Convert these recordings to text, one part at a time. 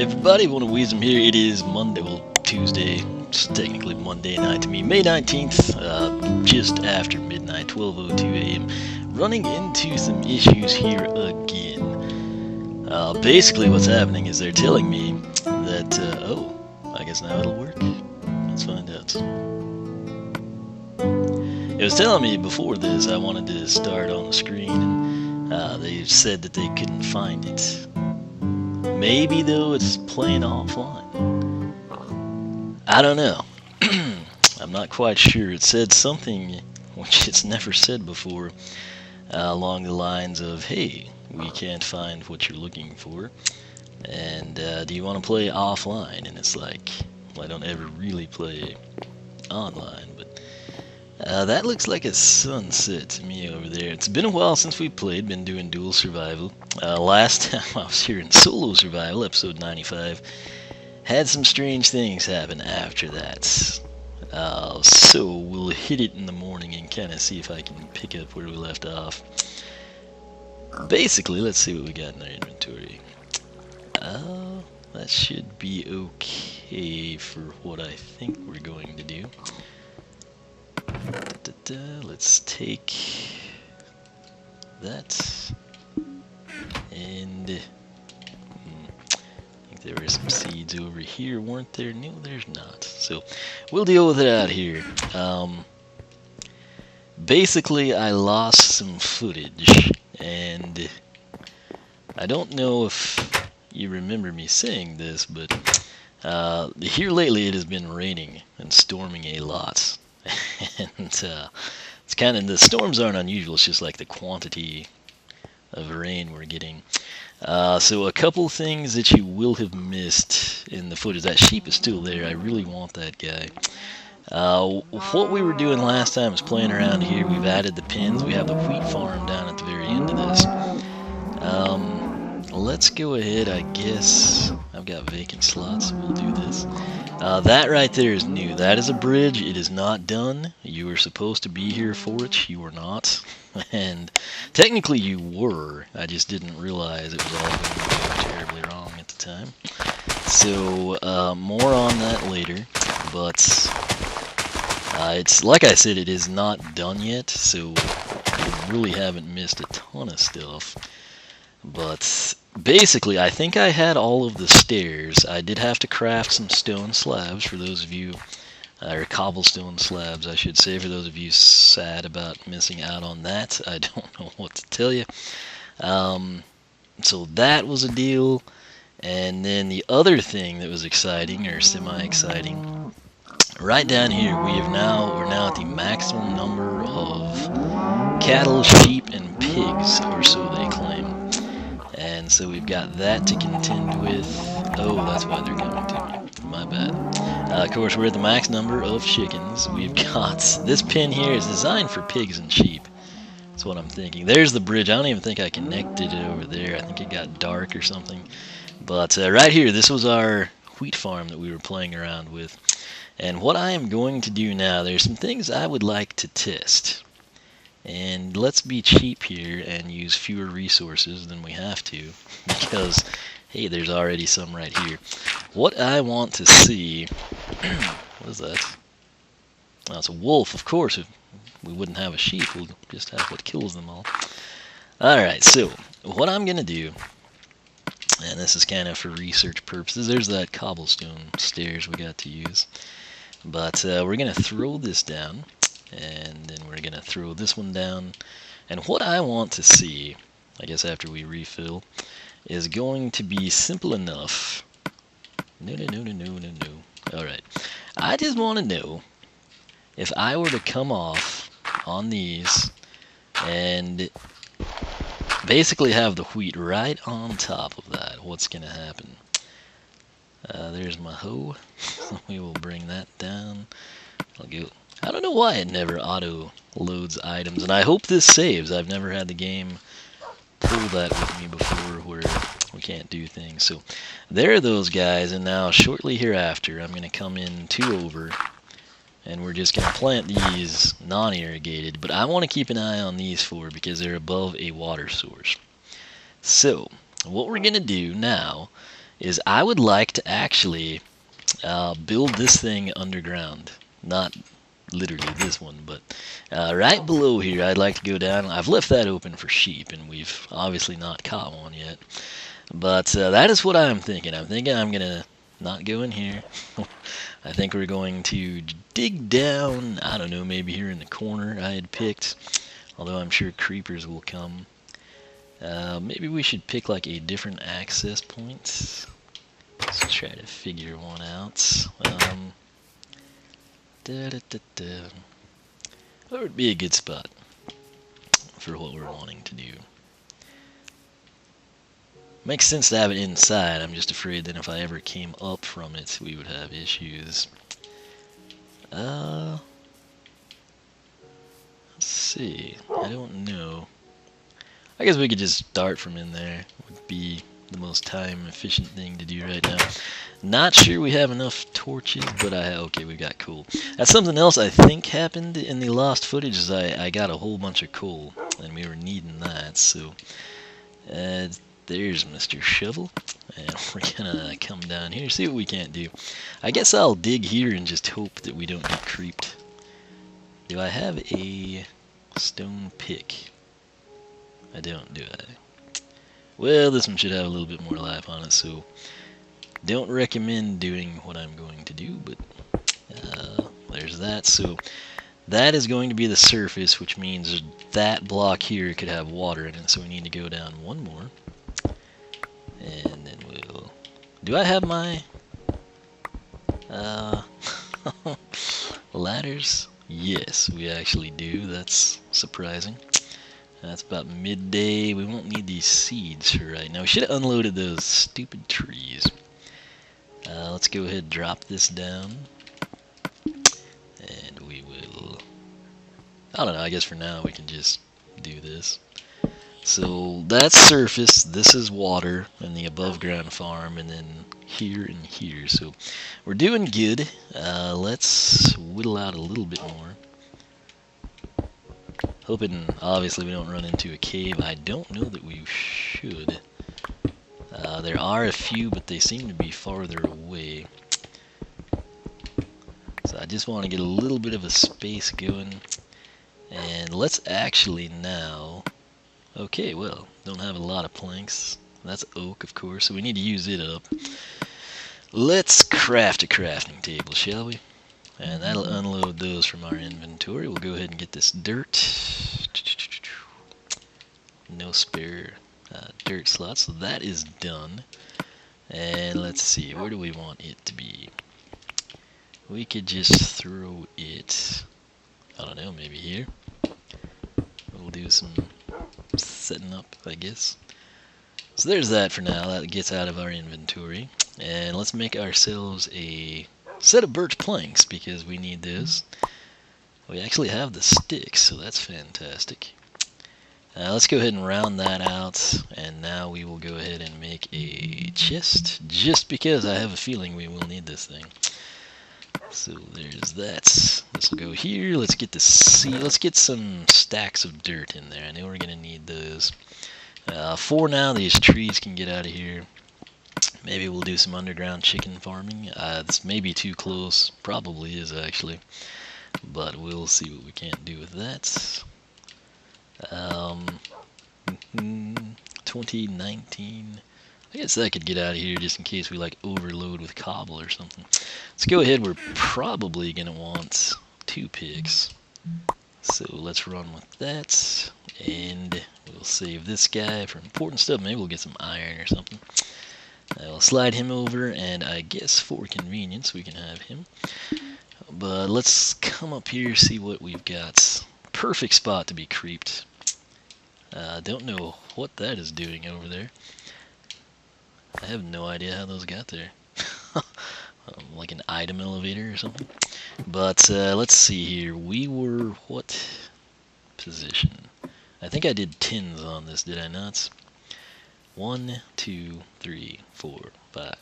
everybody, One of Wisdom here. It is Monday, well, Tuesday. It's technically Monday night to me. May 19th, just after midnight, 12:02 a.m. Running into some issues here again. Basically what's happening is they're telling me that, oh, I guess now it'll work. Let's find out. It was telling me before this I wanted to start on the screen, and they said that they couldn't find it. Maybe, though, it's playing offline. I don't know. I'm not quite sure. It said something which it's never said before, along the lines of, hey, we can't find what you're looking for, and do you want to play offline? And it's like, well, I don't ever really play online, but that looks like a sunset to me over there. It's been a while since we played, been doing dual survival. Last time I was here in solo survival, episode 95, had some strange things happen after that. So we'll hit it in the morning and kind of see if I can pick up where we left off. Basically, let's see what we got in our inventory. That should be okay for what I think we're going to do. Let's take that, and I think there were some seeds over here, weren't there? No, there's not. So we'll deal with it out here. Basically, I lost some footage, and I don't know if you remember me saying this, but here lately it has been raining and storming a lot. And it's kind of, the storms aren't unusual, it's just like the quantity of rain we're getting. So a couple things that you will have missed in the footage. That sheep is still there. I really want that guy. What we were doing last time is playing around here. We've added the pins. We have the wheat farm down at the very end of this. Let's go ahead, I guess. I've got vacant slots, so we'll do this. That right there is new. That is a bridge. It is not done. You were supposed to be here for it. You were not. And technically you were. I just didn't realize it was all going to go terribly wrong at the time. So, more on that later. But, it's like I said, it is not done yet. So, you really haven't missed a ton of stuff. But basically, I think I had all of the stairs. I did have to craft some stone slabs for those of you, or cobblestone slabs, I should say, for those of you sad about missing out on that. I don't know what to tell you. So that was a deal. And then the other thing that was exciting, or semi-exciting, right down here, we're now at the maximum number of cattle, sheep, and pigs, or so they claim. And so we've got that to contend with. Oh, that's why they're coming to me. My bad. Of course, we're at the max number of chickens. We've got, this pin here is designed for pigs and sheep. That's what I'm thinking. There's the bridge. I don't even think I connected it over there. I think it got dark or something. But right here, this was our wheat farm that we were playing around with. And what I am going to do now, there's some things I would like to test. And let's be cheap here and use fewer resources than we have to, because, hey, there's already some right here. What I want to see, what is that? Oh, it's a wolf, of course. If we wouldn't have a sheep, we'll just have what kills them all. Alright, so, what I'm going to do, and this is kind of for research purposes, there's that cobblestone stairs we got to use. But we're going to throw this down. And then we're going to throw this one down. And what I want to see, I guess after we refill, is going to be simple enough. No. Alright. I just want to know if I were to come off on these and basically have the wheat right on top of that, what's going to happen? There's my hoe. We will bring that down. I'll go. I don't know why it never auto-loads items, and I hope this saves. I've never had the game pull that with me before where we can't do things. So there are those guys, and now shortly hereafter I'm going to come in 2 over, and we're just going to plant these non-irrigated, but I want to keep an eye on these 4 because they're above a water source. So what we're going to do now is I would like to actually build this thing underground. Not literally this one, but right below here I'd like to go down. I've left that open for sheep, and we've obviously not caught one yet. But that is what I'm thinking. I'm thinking I'm going to not go in here. I think we're going to dig down, I don't know, maybe here in the corner I had picked. Although I'm sure creepers will come. Maybe we should pick like a different access point. Let's try to figure one out. What would be a good spot for what we're wanting to do? Makes sense to have it inside. I'm just afraid that if I ever came up from it, we would have issues. Let's see. I don't know. I guess we could just start from in there. Would be the most time efficient thing to do right now. Not sure we have enough torches, but okay, we got coal. That's something else I think happened in the lost footage. Is I got a whole bunch of coal, and we were needing that. So there's Mr. Shovel, and we're gonna come down here, see what we can't do. I guess I'll dig here and just hope that we don't get creeped. Do I have a stone pick? I don't, do I? Well, this one should have a little bit more life on it, so don't recommend doing what I'm going to do, but there's that. So that is going to be the surface, which means that block here could have water in it, so we need to go down one more. And then we'll... Do I have my ladders? Yes, we actually do. That's surprising. That's about midday. We won't need these seeds for right now. We should have unloaded those stupid trees. Let's go ahead and drop this down. And we will... I don't know, I guess for now we can just do this. So that's surface, this is water, and the above ground farm, and then here and here. So we're doing good. Let's whittle out a little bit more. Hoping, obviously, we don't run into a cave. I don't know that we should. There are a few, but they seem to be farther away. So I just want to get a little bit of a space going. And let's actually now... Okay, well, don't have a lot of planks. That's oak, of course, so we need to use it up. Let's craft a crafting table, shall we? And that'll unload those from our inventory. We'll go ahead and get this dirt. No spare dirt slots, so that is done. And let's see, where do we want it to be? We could just throw it, I don't know, maybe here. We'll do some setting up, I guess. So there's that for now. That gets out of our inventory. And let's make ourselves a set of birch planks, because we need this. We actually have the sticks, so that's fantastic. Let's go ahead and round that out, and now we will go ahead and make a chest, just because I have a feeling we will need this thing. So there's that. This will go here. Let's get the seed. Let's get some stacks of dirt in there. I know we're gonna need those. For now, these trees can get out of here. Maybe we'll do some underground chicken farming. This may be too close. Probably is, actually. But we'll see what we can't do with that. 2019. I guess that could get out of here just in case we like overload with cobble or something. Let's go ahead. We're probably going to want 2 picks. So let's run with that. And we'll save this guy for important stuff. Maybe we'll get some iron or something. I'll slide him over, and I guess for convenience we can have him. But let's come up here, see what we've got. Perfect spot to be creeped. Don't know what that is doing over there. I have no idea how those got there. Like an item elevator or something. But let's see here. We were what position? I think I did 10s on this, did I not? 1, 2, 3, 4, 5.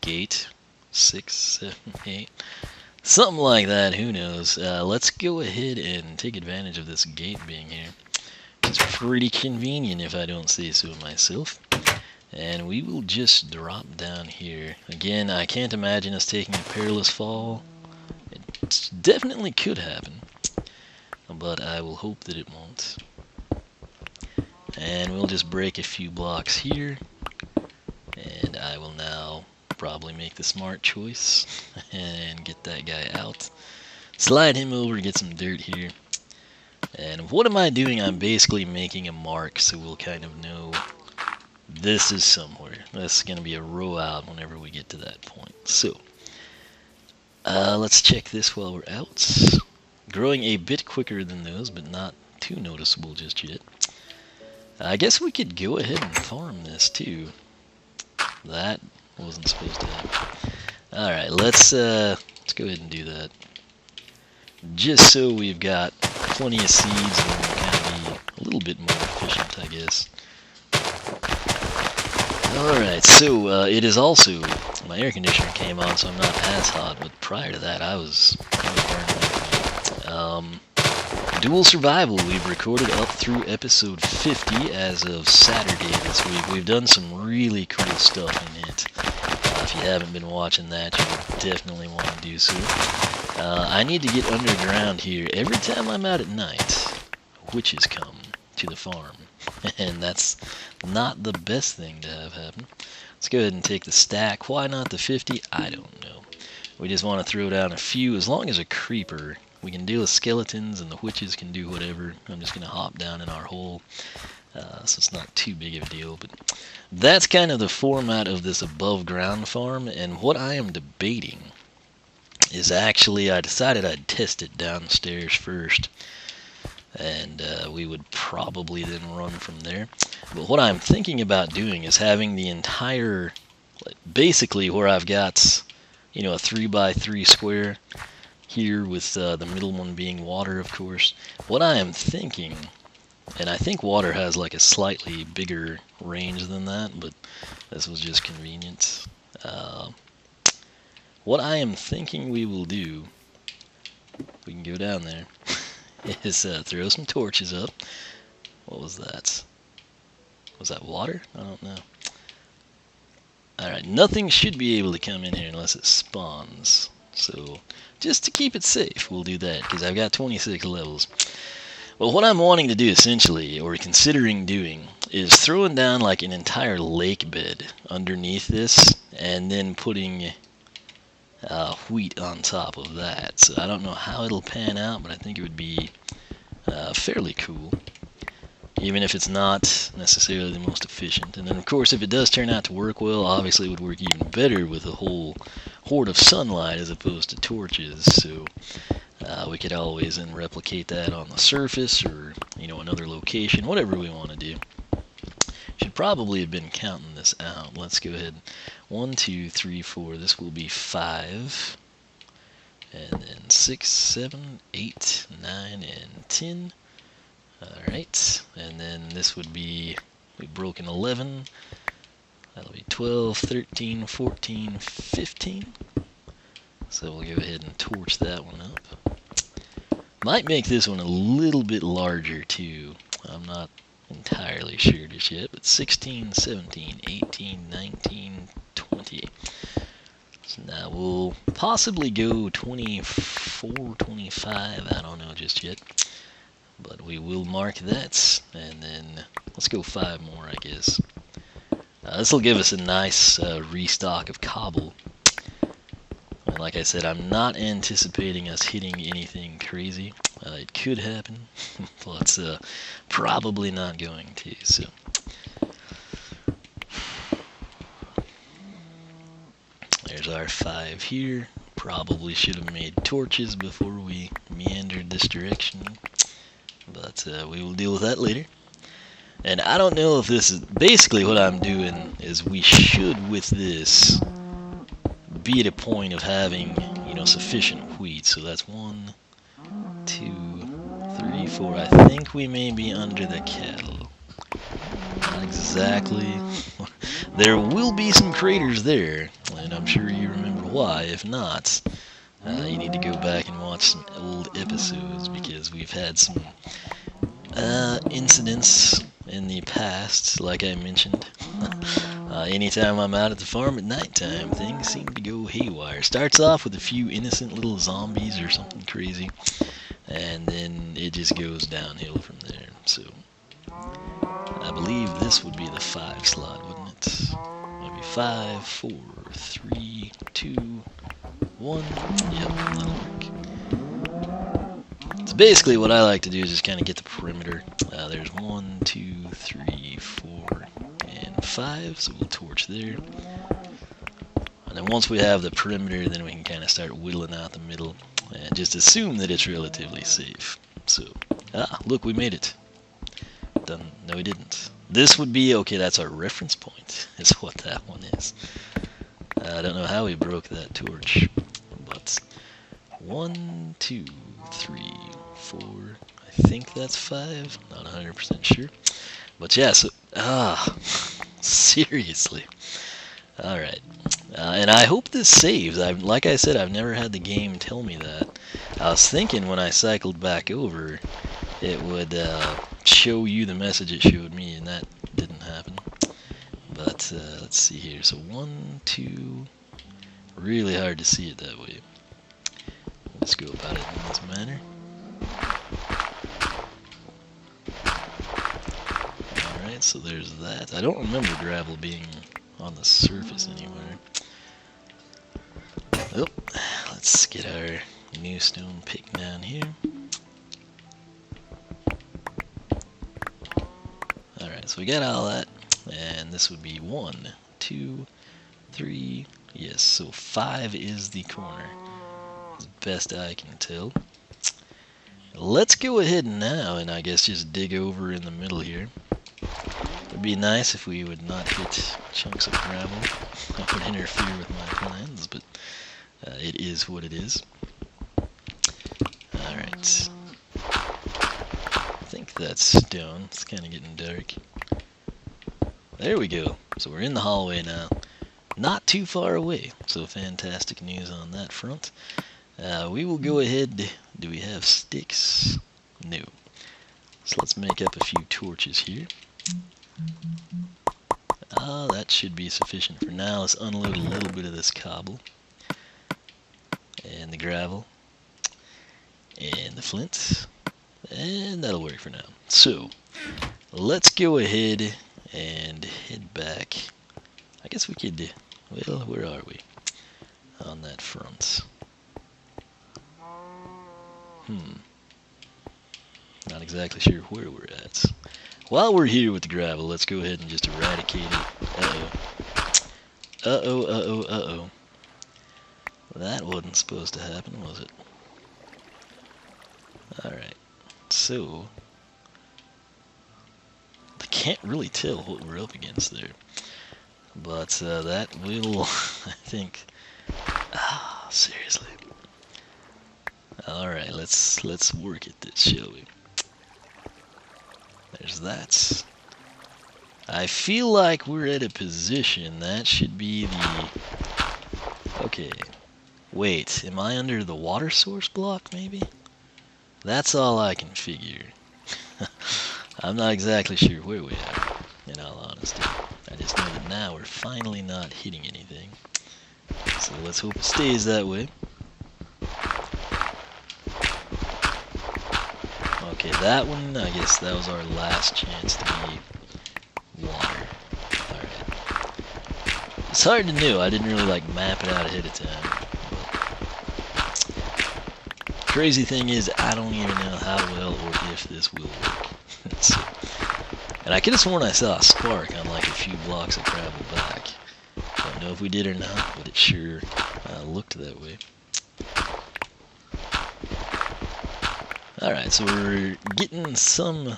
Gate. 6, 7, 8. Something like that, who knows. Let's go ahead and take advantage of this gate being here. It's pretty convenient if I don't say so myself. And we will just drop down here. Again, I can't imagine us taking a perilous fall. It definitely could happen, but I will hope that it won't. And we'll just break a few blocks here. And I will now probably make the smart choice and get that guy out. Slide him over, get some dirt here. And what am I doing? I'm basically making a mark so we'll kind of know this is somewhere. That's going to be a row out whenever we get to that point. So, let's check this while we're out. Growing a bit quicker than those, but not too noticeable just yet. I guess we could go ahead and farm this too. That wasn't supposed to happen. Alright, let's go ahead and do that. Just so we've got plenty of seeds and we'll kind of be a little bit more efficient, I guess. Alright, so it is also, my air conditioner came on so I'm not as hot, but prior to that I was burning. Dual Survival, we've recorded up through episode 50 as of Saturday this week. We've done some really cool stuff in it. If you haven't been watching that, you would definitely want to do so. I need to get underground here. Every time I'm out at night, witches come to the farm. And that's not the best thing to have happen. Let's go ahead and take the stack. Why not the 50? I don't know. We just want to throw down a few. As long as a creeper, we can deal with skeletons and the witches can do whatever. I'm just going to hop down in our hole. So it's not too big of a deal. But that's kind of the format of this above ground farm. And what I am debating is actually, I decided I'd test it downstairs first. And we would probably then run from there. But what I'm thinking about doing is having the entire, basically where I've got, you know, a 3x3 square here with the middle one being water, of course. What I am thinking, and I think water has like a slightly bigger range than that, but this was just convenient. What I am thinking we will do, we can go down there, is throw some torches up. What was that? Was that water? I don't know. Alright, nothing should be able to come in here unless it spawns. So, just to keep it safe, we'll do that, because I've got 26 levels. Well, what I'm wanting to do, essentially, or considering doing, is throwing down like an entire lake bed underneath this, and then putting wheat on top of that. So I don't know how it'll pan out, but I think it would be fairly cool, even if it's not necessarily the most efficient. And then, of course, if it does turn out to work well, obviously it would work even better with a whole horde of sunlight as opposed to torches. So we could always then replicate that on the surface or, you know, another location, whatever we want to do. Should probably have been counting this out. Let's go ahead. 1, 2, 3, 4. This will be 5. And then 6, 7, 8, 9, and 10. Alright. And then this would be, we've broken 11. That'll be 12, 13, 14, 15. So we'll go ahead and torch that one up. Might make this one a little bit larger too. I'm not entirely sure just yet, but 16, 17, 18, 19, 20. So now we'll possibly go 24, 25, I don't know just yet. But we will mark that, and then let's go 5 more, I guess. This will give us a nice restock of cobble. And like I said, I'm not anticipating us hitting anything crazy. It could happen, but probably not going to. So there's our 5 here. Probably should have made torches before we meandered this direction, but we will deal with that later. And I don't know if this is basically what I'm doing is we should with this be at a point of having, you know, sufficient wheat. So that's 1, 2, 3, 4. I think we may be under the cattle. Not exactly. There will be some craters there, and I'm sure you remember why. If not, you need to go back and watch some old episodes, because we've had some incidents in the past, like I mentioned. Anytime I'm out at the farm at nighttime, things seem to go haywire. Starts off with a few innocent little zombies or something crazy, and then it just goes downhill from there. So I believe this would be the 5 slot, wouldn't it? Maybe 5, 4, 3, 2, 1. Yep, that'll work. So basically what I like to do is just kind of get the perimeter. There's 1, 2, 3, 4, and 5, so we'll torch there. And then once we have the perimeter, then we can kind of start whittling out the middle and just assume that it's relatively safe. So, look, we made it. Done. No, we didn't. This would be, okay, that's our reference point, is what that one is. I don't know how we broke that torch, but 1, 2, 3, 4, I think that's 5, not 100% sure. But yeah, so, seriously. Alright, and I hope this saves. Like I said, I've never had the game tell me that. I was thinking when I cycled back over, it would show you the message it showed me, and that didn't happen. But let's see here. So 1, 2, really hard to see it that way. Let's go about it in this manner. Alright, so there's that. I don't remember gravel being on the surface anywhere. Oh, let's get our new stone pick down here. Alright, so we got all that, and this would be 1, 2, 3, yes, so 5 is the corner, as best I can tell. Let's go ahead now and I guess just dig over in the middle here. It'd be nice if we would not hit chunks of gravel. That would interfere with my plans, but it is what it is. Alright. I think that's stone. It's kind of getting dark. There we go. So we're in the hallway now. Not too far away. So fantastic news on that front. We will go ahead. Do we have sticks? No. So let's make up a few torches here. That should be sufficient for now. Let's unload a little bit of this cobble. And the gravel. And the flint. And that'll work for now. So, let's go ahead and head back. I guess we could, well, where are we on that front? Not exactly sure where we're at. While we're here with the gravel, let's go ahead and just eradicate it. Uh-oh. That wasn't supposed to happen, was it? Alright. So, I can't really tell what we're up against there. But that will, I think, seriously. Alright, let's work at this, shall we? There's that. I feel like we're at a position that should be the... Okay. Wait, am I under the water source block, maybe? That's all I can figure. I'm not exactly sure where we are, in all honesty. I just know that now we're finally not hitting anything. So let's hope it stays that way. Okay, that one, I guess that was our last chance to be water. Alright. It's hard to know. I didn't really like map it out ahead of time. Crazy thing is, I don't even know how well or if this will work. So, and I could have sworn I saw a spark on like a few blocks of gravel back. Don't know if we did or not, but it sure looked that way. Alright, so we're getting some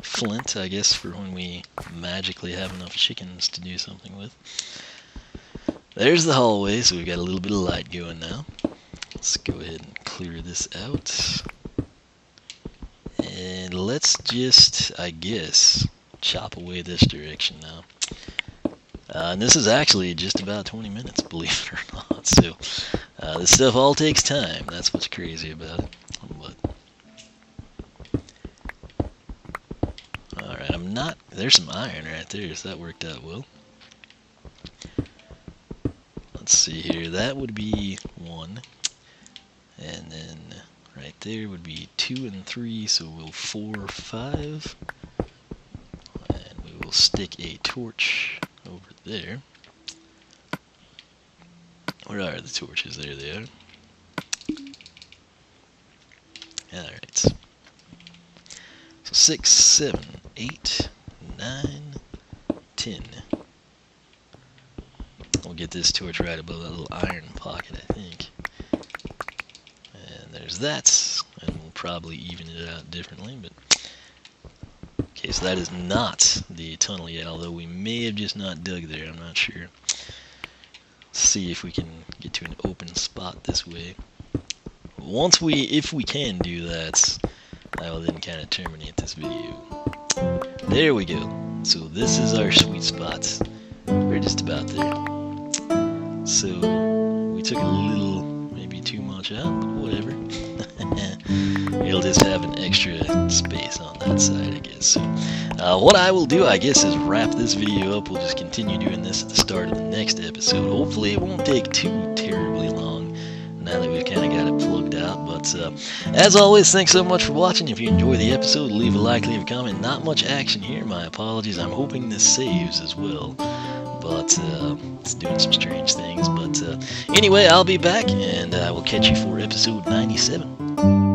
flint, I guess, for when we magically have enough chickens to do something with. There's the hallway, so we've got a little bit of light going now. Let's go ahead and clear this out. And let's just, I guess, chop away this direction now. And this is actually just about 20 minutes, believe it or not. So, this stuff all takes time. That's what's crazy about it. But, alright, there's some iron right there, so that worked out well. let's see here. That would be 1. And then right there would be 2 and 3, so we'll 4, 5. And we will stick a torch over there. Where are the torches? There they are. Alright. So 6, 7, 8, 9, 10. We'll get this torch right above that little iron pocket, I think. And there's that. And we'll probably even it out differently, but... Okay, so that is not the tunnel yet, although we may have just not dug there, I'm not sure. Let's see if we can get to an open spot this way. If we can do that, I will then kind of terminate this video. There we go. So this is our sweet spot. We're just about there. So we took a little, maybe too much out, but whatever. It'll just have an extra space on that side, I guess. So what I will do, I guess, is wrap this video up. We'll just continue doing this at the start of the next episode. Hopefully it won't take too terribly long now that we've kind of got it plugged out. But as always, thanks so much for watching. If you enjoy the episode, leave a like, leave a comment. Not much action here, my apologies. I'm hoping this saves as well. But it's doing some strange things. But anyway, I'll be back, and I will catch you for episode 97.